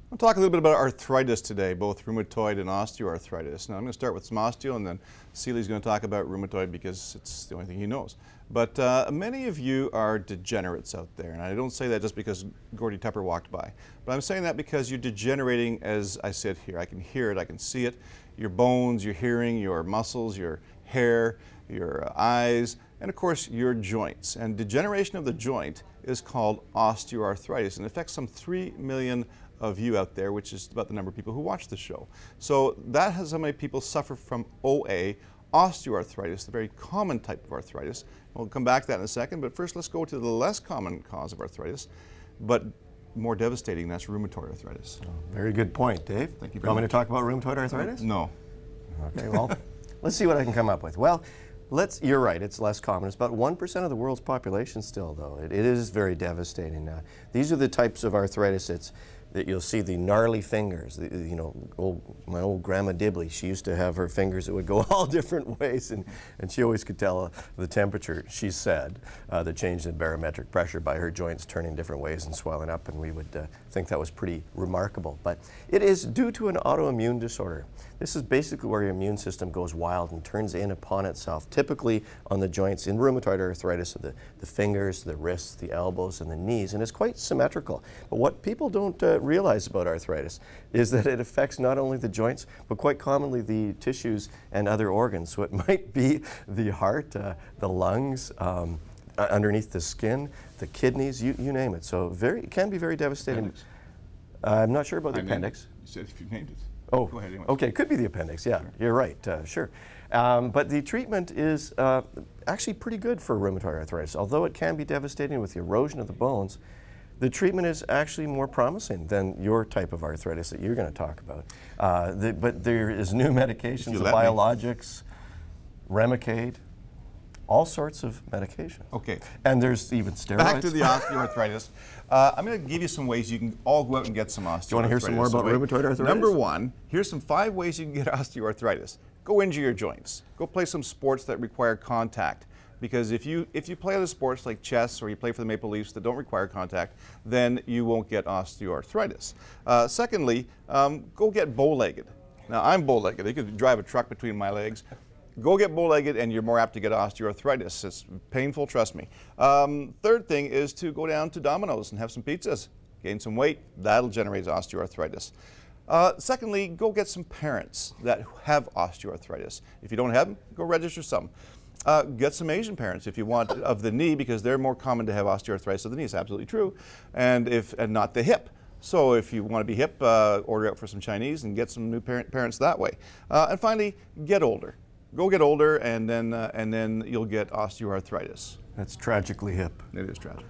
We'll talk a little bit about arthritis today, both rheumatoid and osteoarthritis. Now, I'm going to start with some osteo, and then Seely's going to talk about rheumatoid because it's the only thing he knows. But many of you are degenerates out there, and I don't say that just because Gordy Tepper walked by. But I'm saying that because you're degenerating as I sit here. I can hear it, I can see it. Your bones, your hearing, your muscles, your hair, your eyes, and of course your joints. And degeneration of the joint is called osteoarthritis, and it affects some 3 million of you out there, which is about the number of people who watch the show. So that has how many people suffer from OA, osteoarthritis, the very common type of arthritis. We'll come back to that in a second, but first let's go to the less common cause of arthritis, but more devastating, that's rheumatoid arthritis. Oh, very good point, Dave. Thank you very much. Want me to talk about rheumatoid arthritis? No. Okay, well, let's see what I can come up with. Well, you're right, it's less common. It's about 1% of the world's population still, though. It is very devastating. These are the types of arthritis that you'll see the gnarly fingers. You know, my old grandma Dibley, she used to have her fingers that would go all different ways, and she always could tell the temperature, she said, the change in barometric pressure by her joints turning different ways and swelling up, and we would think that was pretty remarkable. But it is due to an autoimmune disorder. This is basically where your immune system goes wild and turns in upon itself, typically on the joints in rheumatoid arthritis of the fingers, the wrists, the elbows, and the knees, and it's quite symmetrical. But what people don't realize about arthritis is that it affects not only the joints, but quite commonly the tissues and other organs. So it might be the heart, the lungs, underneath the skin, the kidneys, you name it. So it can be very devastating. Appendix. I'm not sure about the appendix. You said if you named it. Oh, go ahead anyway. Okay, could be the appendix, yeah, you're right, sure. But the treatment is actually pretty good for rheumatoid arthritis. Although it can be devastating with the erosion of the bones, the treatment is actually more promising than your type of arthritis that you're going to talk about. But there is new medications, the biologics, Remicade, all sorts of medication. Okay. And there's even steroids. Back to the osteoarthritis. I'm going to give you some ways you can all go out and get some osteoarthritis. Do you want to hear some more about rheumatoid arthritis? Number one, here's some 5 ways you can get osteoarthritis. Go injure your joints. Go play some sports that require contact. Because if you play other sports like chess or you play for the Maple Leafs that don't require contact, then you won't get osteoarthritis. Secondly, go get bow-legged. Now, I'm bow-legged. You could drive a truck between my legs. Go get bow-legged and you're more apt to get osteoarthritis. It's painful, trust me. Third thing is to go down to Domino's and have some pizzas. Gain some weight, that'll generate osteoarthritis. Secondly, go get some parents that have osteoarthritis. If you don't have them, go register some. Get some Asian parents if you want of the knee, because they're more common to have osteoarthritis of the knee. It's absolutely true. And not the hip. So if you want to be hip, order out for some Chinese and get some new parents that way. And finally, get older. Go get older, and then you'll get osteoarthritis. That's tragically hip. It is tragic.